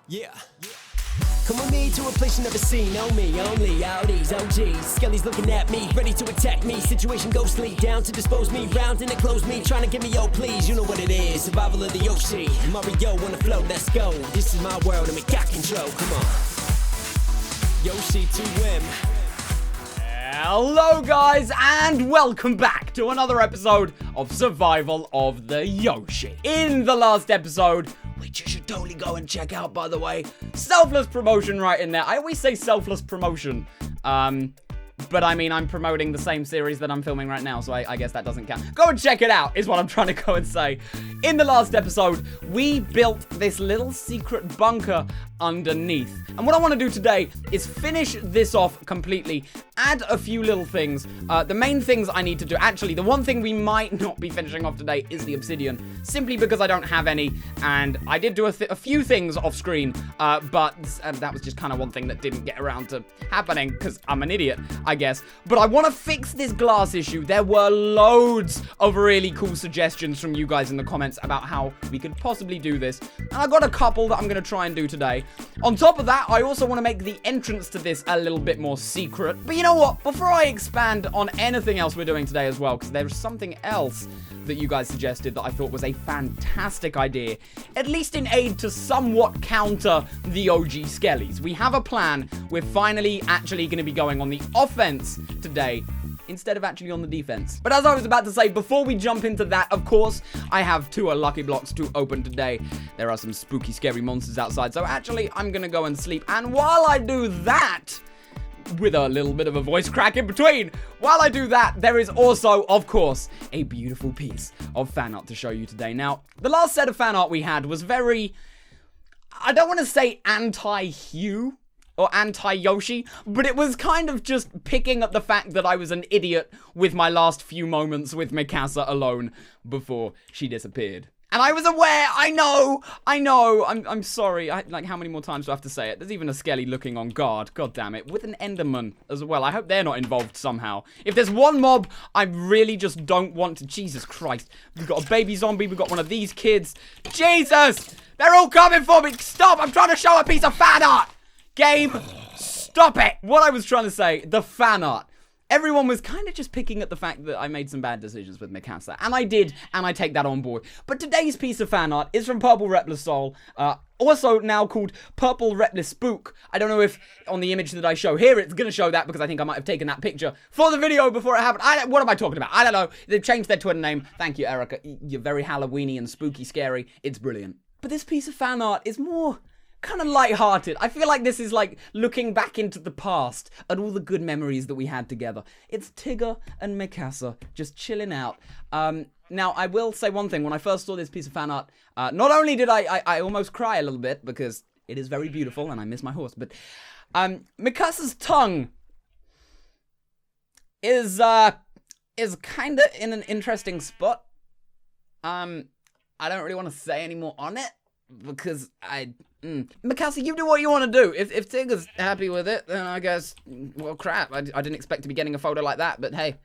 Yeah. Come with me to a place you never seen. On me, only Audis, OGs. Skelly's looking at me, ready to attack me. Situation ghostly, down to dispose me. Round and close me, trying to get me, oh please. You know what it is, survival of the Yoshi. Mario on the flow, let's go. This is my world and we got control, come on. Yoshi to win. Hello guys and welcome back to another episode of Survival of the Yoshi. In the last episode, which you should totally go and check out by the way, selfless promotion right in there. I always say selfless promotion, but I mean I'm promoting the same series that I'm filming right now, so I guess that doesn't count. Go and check it out is what I'm trying to go and say. In the last episode, we built this little secret bunker underneath. And what I want to do today is finish this off completely, add a few little things. The main things I need to do, actually, the one thing we might not be finishing off today is the obsidian, simply because I don't have any, and I did do a few things off screen, but that was just kind of one thing that didn't get around to happening, because I'm an idiot, I guess. But I want to fix this glass issue. There were loads of really cool suggestions from you guys in the comments about how we could possibly do this, and I got a couple that I'm going to try and do today. On top of that, I also want to make the entrance to this a little bit more secret. But you know what? Before I expand on anything else we're doing today as well, because there's something else that you guys suggested that I thought was a fantastic idea, at least in aid to somewhat counter the OG Skellies. We have a plan. We're finally actually going to be going on the offense today, instead of actually on the defense. But as I was about to say, before we jump into that, of course, I have two lucky blocks to open today. There are some spooky, scary monsters outside, so actually, I'm gonna go and sleep. And while I do that, with a little bit of a voice crack in between, while I do that, there is also, of course, a beautiful piece of fan art to show you today. Now, the last set of fan art we had was very, I don't want to say anti-Hugh, or anti-Yoshi, but it was kind of just picking up the fact that I was an idiot with my last few moments with Mikasa alone before she disappeared. And I was aware, I know, I'm sorry, like how many more times do I have to say it? There's even a Skelly looking on guard, god damn it, with an Enderman as well. I hope they're not involved somehow. If there's one mob I really just don't want to, Jesus Christ. We've got a baby zombie, we've got one of these kids. Jesus! They're all coming for me, stop, I'm trying to show a piece of fan art! Game, stop it! What I was trying to say, the fan art. Everyone was kind of just picking at the fact that I made some bad decisions with Mikasa. And I did, and I take that on board. But today's piece of fan art is from Purple Repless Soul, also now called Purple Repless Spook. I don't know if on the image that I show here, it's going to show that because I think I might have taken that picture for the video before it happened. What am I talking about? I don't know. They've changed their Twitter name. Thank you, Erica. You're very Halloweeny and spooky scary. It's brilliant. But this piece of fan art is more kind of light-hearted. I feel like this is like looking back into the past at all the good memories that we had together. It's Tigger and Mikasa just chilling out. Now, I will say one thing. When I first saw this piece of fan art, not only did I almost cry a little bit because it is very beautiful and I miss my horse, but Mikasa's tongue is kind of in an interesting spot. I don't really want to say any more on it because Mikasa, you do what you want to do. If Tigger's happy with it, then I guess, well, crap. I didn't expect to be getting a photo like that, but hey,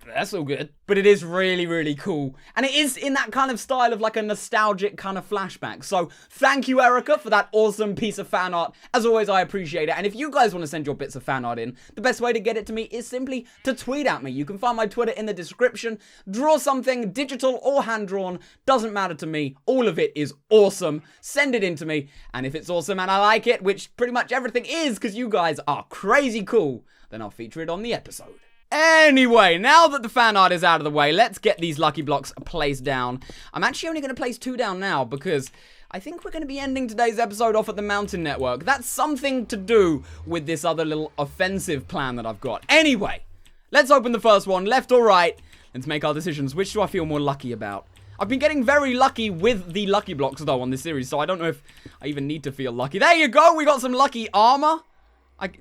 that's all good. But it is really, really cool. And it is in that kind of style of like a nostalgic kind of flashback. So thank you, Erica, for that awesome piece of fan art. As always, I appreciate it. And if you guys want to send your bits of fan art in, the best way to get it to me is simply to tweet at me. You can find my Twitter in the description. Draw something, digital or hand-drawn, doesn't matter to me. All of it is awesome. Send it in to me. And if it's awesome and I like it, which pretty much everything is because you guys are crazy cool, then I'll feature it on the episode. Anyway, now that the fan art is out of the way, let's get these lucky blocks placed down. I'm actually only going to place 2 down now because I think we're going to be ending today's episode off at the Mountain Network. That's something to do with this other little offensive plan that I've got. Anyway, let's open the first one, left or right. Let's make our decisions. Which do I feel more lucky about? I've been getting very lucky with the lucky blocks, though, on this series, so I don't know if I even need to feel lucky. There you go, we got some lucky armor.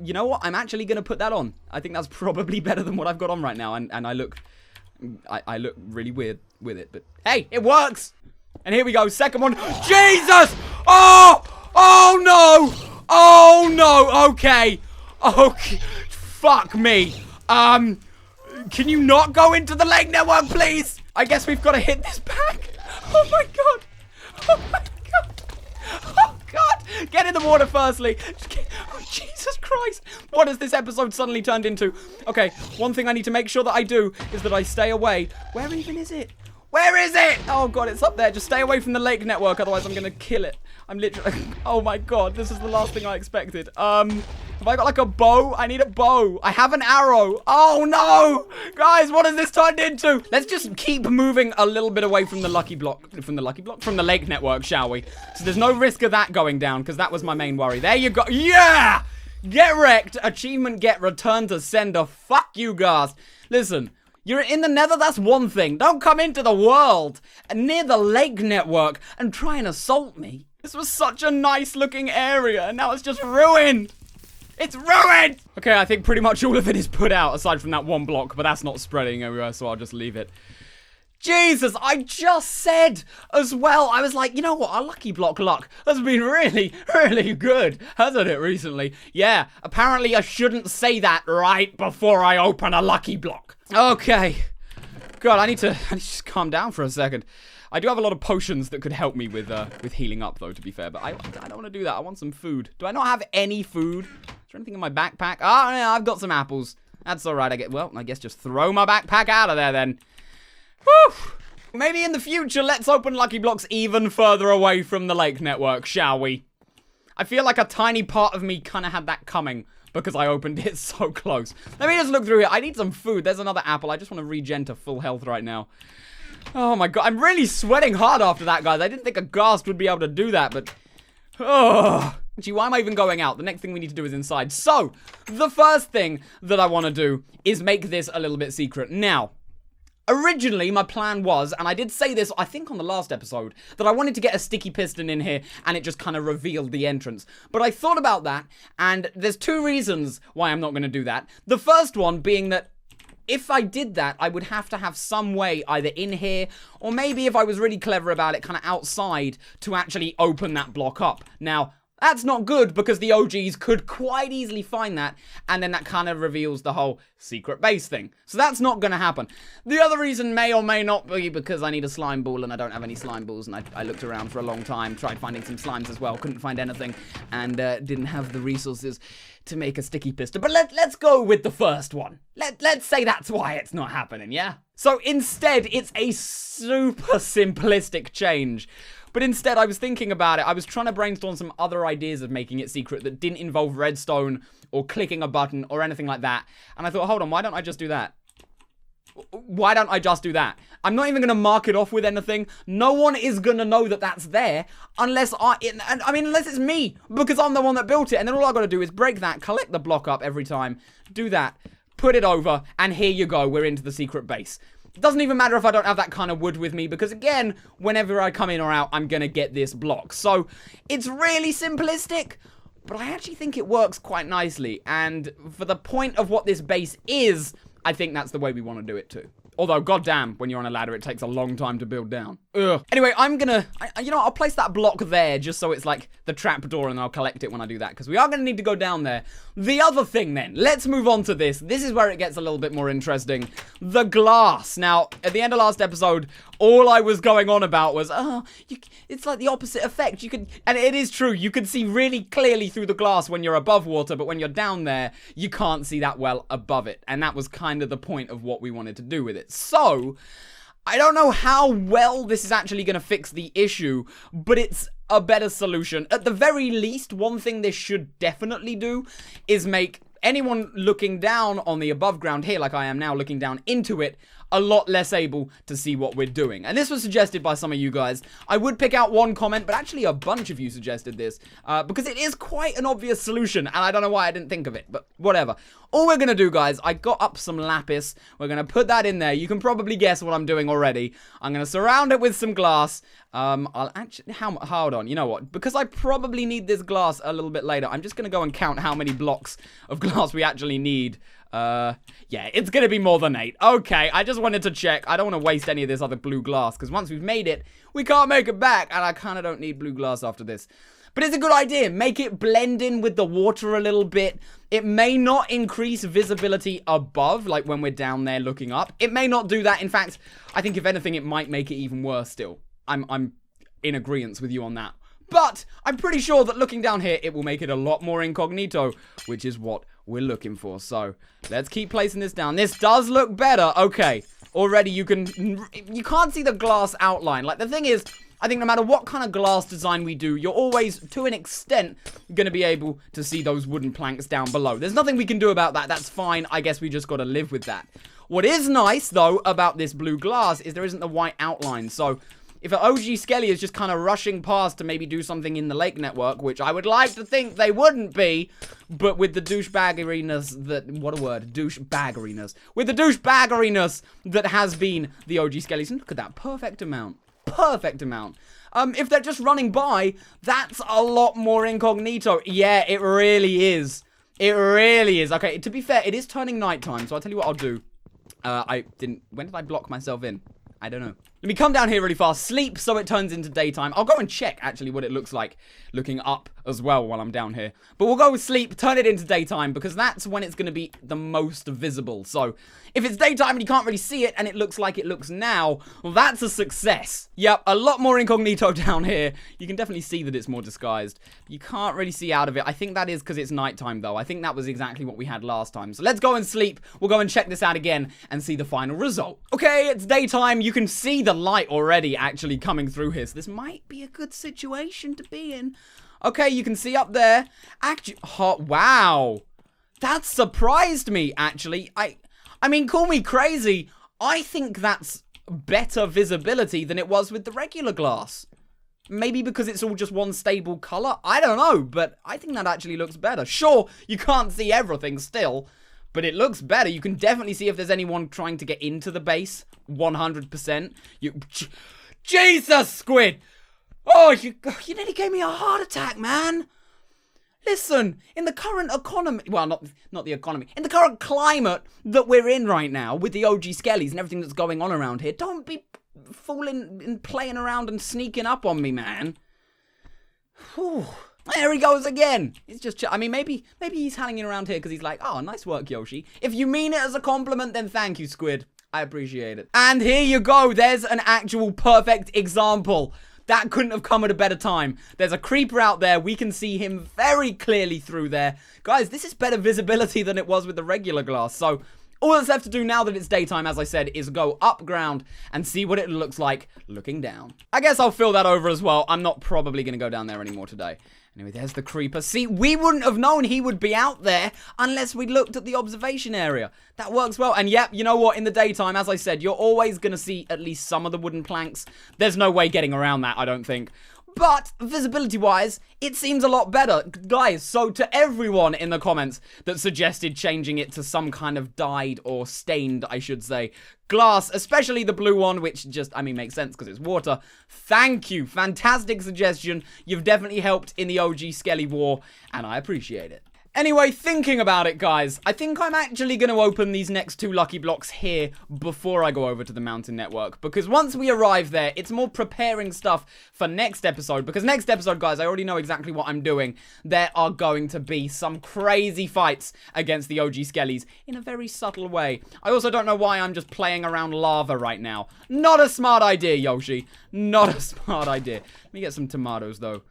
You know what? I'm actually going to put that on. I think that's probably better than what I've got on right now. And I look really weird with it. But hey, it works. And here we go. Second one. Jesus! Oh! Oh no! Oh no! Okay. Okay. Fuck me. Can you not go into the leg network, please? I guess we've got to hit this back. Oh my god. Oh my god. Oh god. Get in the water firstly. Oh, Jesus Christ. What has this episode suddenly turned into? Okay, one thing I need to make sure that I do is that I stay away. Where even is it? Where is it? Oh, God, it's up there. Just stay away from the lake network, otherwise I'm going to kill it. I'm literally... Oh, my God, this is the last thing I expected. Have I got, like, a bow? I need a bow. I have an arrow. Oh, no! Guys, what has this turned into? Let's just keep moving a little bit away from the lucky block. From the lake network, shall we? So there's no risk of that going down, because that was my main worry. There you go. Yeah! Get wrecked. Achievement get return to sender. Fuck you, Ghast. Listen... You're in the nether, that's one thing. Don't come into the world and near the lake network and try and assault me. This was such a nice looking area and now it's just ruined. It's ruined! Okay, I think pretty much all of it is put out aside from that one block, but that's not spreading everywhere, so I'll just leave it. Jesus, I just said as well, I was like, you know what, our lucky block luck has been really, really good, hasn't it, recently? Yeah, apparently I shouldn't say that right before I open a lucky block. Okay. God, I need to just calm down for a second. I do have a lot of potions that could help me with healing up, though, to be fair, but I don't want to do that. I want some food. Do I not have any food? Is there anything in my backpack? Oh, yeah, I've got some apples. That's all right. I guess just throw my backpack out of there, then. Whew. Maybe in the future, let's open lucky blocks even further away from the lake network, shall we? I feel like a tiny part of me kind of had that coming because I opened it so close. Let me just look through here. I need some food. There's another apple. I just want to regen to full health right now. Oh my God. I'm really sweating hard after that, guys. I didn't think a Ghast would be able to do that, but... Oh... Gee, why am I even going out? The next thing we need to do is inside. So, the first thing that I want to do is make this a little bit secret. Now... Originally, my plan was, and I did say this, I think on the last episode, that I wanted to get a sticky piston in here, and it just kind of revealed the entrance. But I thought about that, and there's two reasons why I'm not going to do that. The first one being that if I did that, I would have to have some way, either in here, or maybe if I was really clever about it, kind of outside, to actually open that block up. Now... That's not good because the OGs could quite easily find that, and then that kind of reveals the whole secret base thing. So that's not going to happen. The other reason may or may not be because I need a slime ball and I don't have any slime balls, and I looked around for a long time, tried finding some slimes as well, couldn't find anything, and didn't have the resources to make a sticky piston. But let's go with the first one. Let's say that's why it's not happening, yeah? So instead, it's a super simplistic change. But instead, I was thinking about it. I was trying to brainstorm some other ideas of making it secret that didn't involve redstone or clicking a button or anything like that. And I thought, hold on, why don't I just do that? Why don't I just do that? I'm not even going to mark it off with anything. No one is going to know that that's there unless unless it's me, because I'm the one that built it. And then all I got to do is break that, collect the block up every time, do that, put it over, and here you go. We're into the secret base. It doesn't even matter if I don't have that kind of wood with me, because again, whenever I come in or out, I'm going to get this block. So it's really simplistic, but I actually think it works quite nicely. And for the point of what this base is, I think that's the way we want to do it too. Although, goddamn, when you're on a ladder, it takes a long time to build down. Ugh. Anyway, I'm gonna... I'll place that block there just so it's like the trapdoor, and I'll collect it when I do that, because we are going to need to go down there. The other thing, then, let's move on to this. This is where it gets a little bit more interesting. The glass. Now, at the end of last episode, all I was going on about was, it's like the opposite effect. You could... And it is true. You can see really clearly through the glass when you're above water, but when you're down there, you can't see that well above it. And that was kind of the point of what we wanted to do with it. So, I don't know how well this is actually going to fix the issue, but it's a better solution. At the very least, one thing this should definitely do is make anyone looking down on the above ground here, like I am now looking down into it, a lot less able to see what we're doing. And this was suggested by some of you guys. I would pick out one comment, but actually a bunch of you suggested this, because it is quite an obvious solution, and I don't know why I didn't think of it, but whatever. All we're going to do, guys, I got up some lapis. We're going to put that in there. You can probably guess what I'm doing already. I'm going to surround it with some glass. I'll actually... Hold on, you know what? Because I probably need this glass a little bit later, I'm just going to go and count how many blocks of glass we actually need. Yeah, it's gonna be more than 8. Okay, I just wanted to check. I don't want to waste any of this other blue glass, because once we've made it, we can't make it back, and I kind of don't need blue glass after this. But it's a good idea. Make it blend in with the water a little bit. It may not increase visibility above, like when we're down there looking up. It may not do that. In fact, I think if anything, it might make it even worse still. I'm in agreement with you on that. But I'm pretty sure that looking down here, it will make it a lot more incognito, which is what we're looking for. So let's keep placing this down. This does look better. Okay. Already you can't see the glass outline. Like, the thing is, I think no matter what kind of glass design we do, you're always, to an extent, going to be able to see those wooden planks down below. There's nothing we can do about that. That's fine. I guess we just got to live with that. What is nice, though, about this blue glass is there isn't the white outline. So if an OG Skelly is just kind of rushing past to maybe do something in the lake network, which I would like to think they wouldn't be, but with the douchebaggeriness that, what a word, douchebaggeriness. With the douchebaggeriness that has been the OG Skellies, and look at that, perfect amount. Perfect amount. If they're just running by, that's a lot more incognito. Yeah, it really is. It really is. Okay, to be fair, it is turning nighttime, so I'll tell you what I'll do. When did I block myself in? I don't know. Let me come down here really fast, sleep so it turns into daytime. I'll go and check, actually, what it looks like looking up as well while I'm down here. But we'll go with sleep, turn it into daytime, because that's when it's going to be the most visible. So if it's daytime and you can't really see it and it looks like it looks now, well, that's a success. Yep, a lot more incognito down here. You can definitely see that it's more disguised. You can't really see out of it. I think that is because it's nighttime, though. I think that was exactly what we had last time. So let's go and sleep. We'll go and check this out again and see the final result. Okay, it's daytime. You can see the light already actually coming through here. So this might be a good situation to be in. Okay, you can see up there. Actually, oh, wow. That surprised me, actually. I mean, call me crazy. I think that's better visibility than it was with the regular glass. Maybe because it's all just one stable color? I don't know, but I think that actually looks better. Sure, you can't see everything still, but it looks better. You can definitely see if there's anyone trying to get into the base. 100%. Jesus, Squid! Oh, you nearly gave me a heart attack, man. Listen, in the current economy, well, not the economy, in the current climate that we're in right now, with the OG Skellies and everything that's going on around here, don't be fooling and playing around and sneaking up on me, man. Whew. There he goes again. It's just, I mean, maybe he's hanging around here because he's like, oh, nice work, Yoshi. If you mean it as a compliment, then thank you, Squid. I appreciate it. And here you go. There's an actual perfect example. That couldn't have come at a better time. There's a creeper out there. We can see him very clearly through there. Guys, this is better visibility than it was with the regular glass. So all that's left to do now that it's daytime, as I said, is go up ground and see what it looks like looking down. I guess I'll fill that over as well. I'm not probably going to go down there anymore today. Anyway, there's the creeper. See, we wouldn't have known he would be out there unless we looked at the observation area. That works well. And yep, you know what? In the daytime, as I said, you're always going to see at least some of the wooden planks. There's no way getting around that, I don't think. But visibility-wise, it seems a lot better. Guys, so to everyone in the comments that suggested changing it to some kind of dyed or stained, I should say, glass, especially the blue one, which just, I mean, makes sense because it's water. Thank you. Fantastic suggestion. You've definitely helped in the OG Skelly War, and I appreciate it. Anyway, thinking about it, guys, I think I'm actually going to open these next 2 lucky blocks here before I go over to the mountain network. Because once we arrive there, it's more preparing stuff for next episode. Because next episode, guys, I already know exactly what I'm doing. There are going to be some crazy fights against the OG Skellies in a very subtle way. I also don't know why I'm just playing around lava right now. Not a smart idea, Yoshi. Not a smart idea. Let me get some tomatoes, though.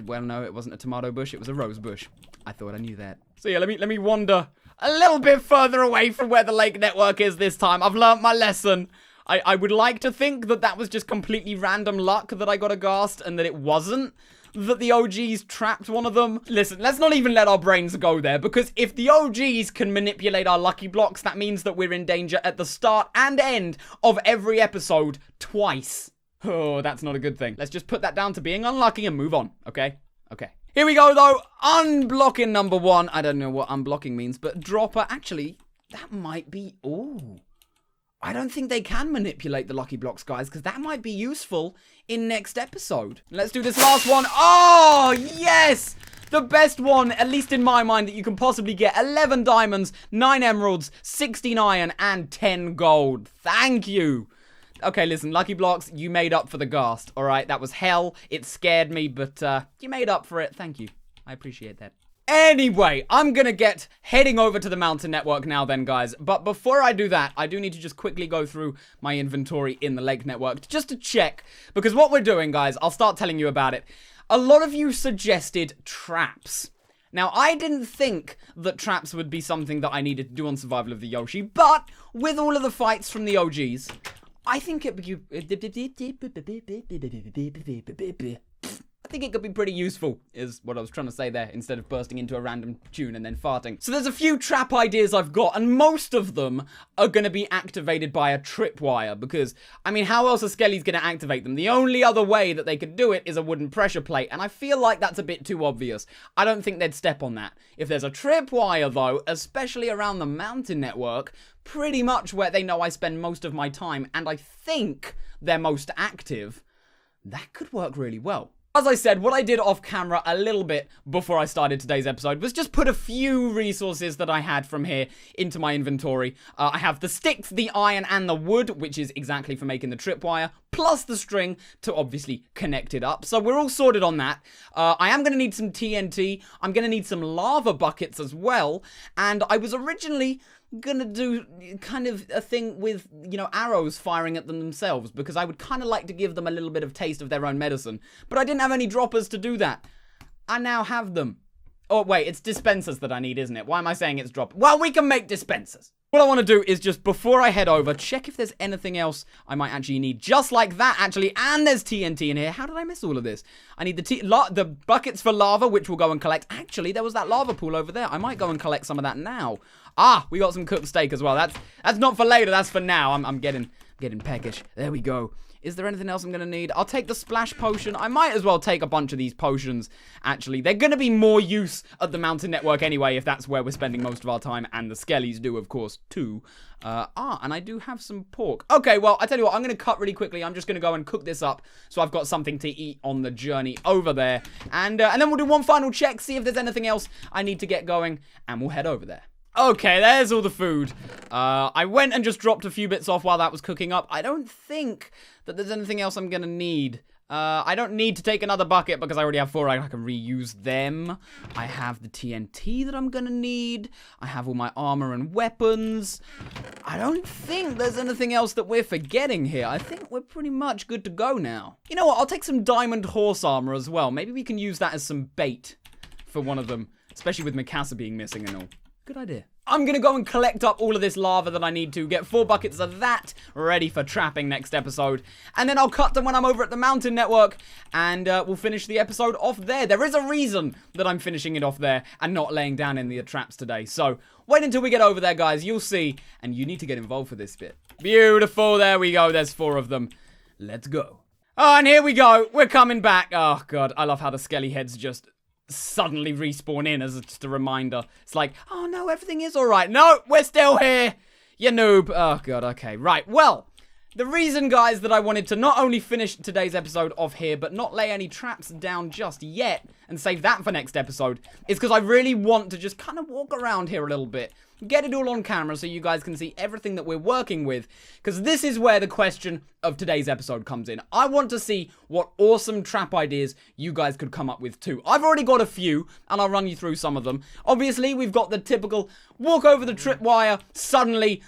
Well, no, it wasn't a tomato bush. It was a rose bush. I thought I knew that. So yeah, let me wander a little bit further away from where the lake network is this time. I've learnt my lesson. I would like to think that that was just completely random luck that I got a Ghast and that it wasn't. That the OGs trapped one of them. Listen, let's not even let our brains go there, because if the OGs can manipulate our lucky blocks, that means that we're in danger at the start and end of every episode twice. Oh, that's not a good thing. Let's just put that down to being unlucky and move on, okay? Okay. Here we go, though. Unblocking number 1. I don't know what unblocking means, but dropper. Actually, that might be... Ooh. I don't think they can manipulate the lucky blocks, guys, because that might be useful in next episode. Let's do this last one. Oh, yes! The best one, at least in my mind, that you can possibly get. 11 diamonds, 9 emeralds, 16 iron, and 10 gold. Thank you. Okay, listen, lucky blocks, you made up for the Ghast, alright? That was hell. It scared me, but you made up for it. Thank you. I appreciate that. Anyway, I'm gonna get heading over to the mountain network now then, guys. But before I do that, I do need to just quickly go through my inventory in the lake network just to check. Because what we're doing, guys, I'll start telling you about it. A lot of you suggested traps. Now, I didn't think that traps would be something that I needed to do on Survival of the Yoshi. But with all of the fights from the OGs, I think it could be pretty useful, is what I was trying to say there, instead of bursting into a random tune and then farting. So there's a few trap ideas I've got, and most of them are going to be activated by a tripwire, because, I mean, how else are Skellies going to activate them? The only other way that they could do it is a wooden pressure plate, and I feel like that's a bit too obvious. I don't think they'd step on that. If there's a tripwire, though, especially around the mountain network, pretty much where they know I spend most of my time, and I think they're most active, that could work really well. As I said, what I did off camera a little bit before I started today's episode was just put a few resources that I had from here into my inventory. I have the sticks, the iron, and the wood, which is exactly for making the tripwire, plus the string to obviously connect it up. So we're all sorted on that. I am going to need some TNT. I'm going to need some lava buckets as well. And I was originally gonna do kind of a thing with, you know, arrows firing at them themselves, because I would kind of like to give them a little bit of taste of their own medicine. But I didn't have any droppers to do that. I now have them. Oh, wait, it's dispensers that I need, isn't it? Why am I saying it's drop? Well, we can make dispensers. What I want to do is just, before I head over, check if there's anything else I might actually need. Just like that, actually. And there's TNT in here. How did I miss all of this? I need the buckets for lava, which we'll go and collect. Actually, there was that lava pool over there. I might go and collect some of that now. Ah, we got some cooked steak as well. That's not for later. That's for now. I'm getting peckish. There we go. Is there anything else I'm going to need? I'll take the splash potion. I might as well take a bunch of these potions, actually. They're going to be more use at the mountain network anyway, if that's where we're spending most of our time. And the Skellies do, of course, too. And I do have some pork. Okay, well, I tell you what, I'm going to cut really quickly. I'm just going to go and cook this up so I've got something to eat on the journey over there. And then we'll do one final check, see if there's anything else I need to get going, and we'll head over there. Okay, there's all the food. I went and just dropped a few bits off while that was cooking up. I don't think that there's anything else I'm gonna need. I don't need to take another bucket because I already have 4. I can reuse them. I have the TNT that I'm gonna need. I have all my armor and weapons. I don't think there's anything else that we're forgetting here. I think we're pretty much good to go now. You know what? I'll take some diamond horse armor as well. Maybe we can use that as some bait for one of them, especially with Mikasa being missing and all. Good idea. I'm going to go and collect up all of this lava that I need to, get 4 buckets of that ready for trapping next episode. And then I'll cut them when I'm over at the mountain network, and we'll finish the episode off there. There is a reason that I'm finishing it off there and not laying down any of the traps today. So wait until we get over there, guys. You'll see, and you need to get involved for this bit. Beautiful. There we go. There's 4 of them. Let's go. Oh, and here we go. We're coming back. Oh, God. I love how the skelly heads just suddenly respawn in as just a reminder. It's like, oh no, everything is alright. No, we're still here, you noob. Oh god, okay, right. Well, the reason, guys, that I wanted to not only finish today's episode off here, but not lay any traps down just yet, and save that for next episode, is because I really want to just kind of walk around here a little bit. Get it all on camera so you guys can see everything that we're working with, because this is where the question of today's episode comes in. I want to see what awesome trap ideas you guys could come up with too. I've already got a few, and I'll run you through some of them. Obviously, we've got the typical walk over the tripwire, suddenly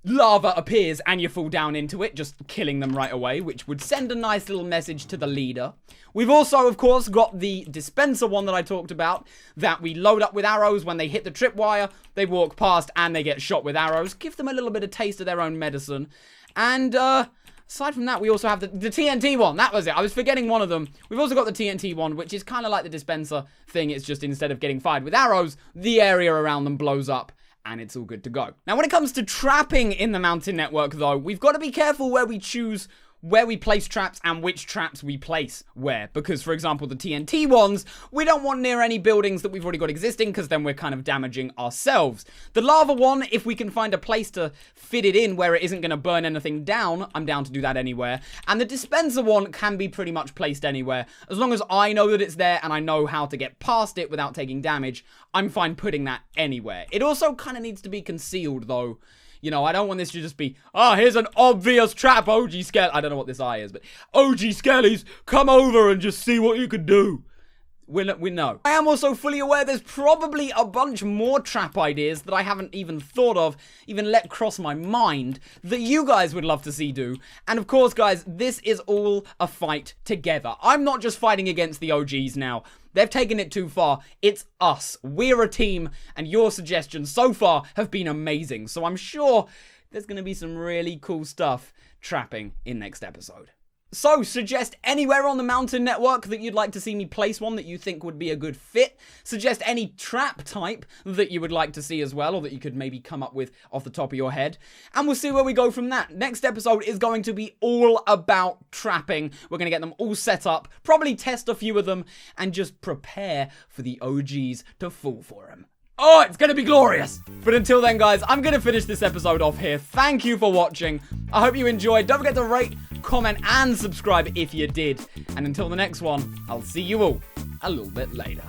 lava appears and you fall down into it, just killing them right away, which would send a nice little message to the leader. We've also, of course, got the dispenser one that I talked about, that we load up with arrows when they hit the tripwire, they walk past and they get shot with arrows. Give them a little bit of taste of their own medicine. And, aside from that, we also have the TNT one. That was it. I was forgetting one of them. We've also got the TNT one, which is kind of like the dispenser thing. It's just instead of getting fired with arrows, the area around them blows up. And it's all good to go. Now, when it comes to trapping in the mountain network, though, we've got to be careful where we choose where we place traps and which traps we place where. Because, for example, the TNT ones, we don't want near any buildings that we've already got existing, because then we're kind of damaging ourselves. The lava one, if we can find a place to fit it in where it isn't going to burn anything down, I'm down to do that anywhere. And the dispenser one can be pretty much placed anywhere. As long as I know that it's there and I know how to get past it without taking damage, I'm fine putting that anywhere. It also kind of needs to be concealed, though. You know, I don't want this to just be, here's an obvious trap, OG Skelly. I don't know what this eye is, but OG Skellies, come over and just see what you can do. We know. I am also fully aware there's probably a bunch more trap ideas that I haven't even thought of, even let cross my mind, that you guys would love to see do. And of course, guys, this is all a fight together. I'm not just fighting against the OGs now. They've taken it too far. It's us. We're a team, and your suggestions so far have been amazing. So I'm sure there's going to be some really cool stuff trapping in next episode. So, suggest anywhere on the Mountain Network that you'd like to see me place one that you think would be a good fit. Suggest any trap type that you would like to see as well, or that you could maybe come up with off the top of your head. And we'll see where we go from that. Next episode is going to be all about trapping. We're going to get them all set up, probably test a few of them, and just prepare for the OGs to fall for them. Oh, it's going to be glorious. But until then, guys, I'm going to finish this episode off here. Thank you for watching. I hope you enjoyed. Don't forget to rate, comment, and subscribe if you did. And until the next one, I'll see you all a little bit later.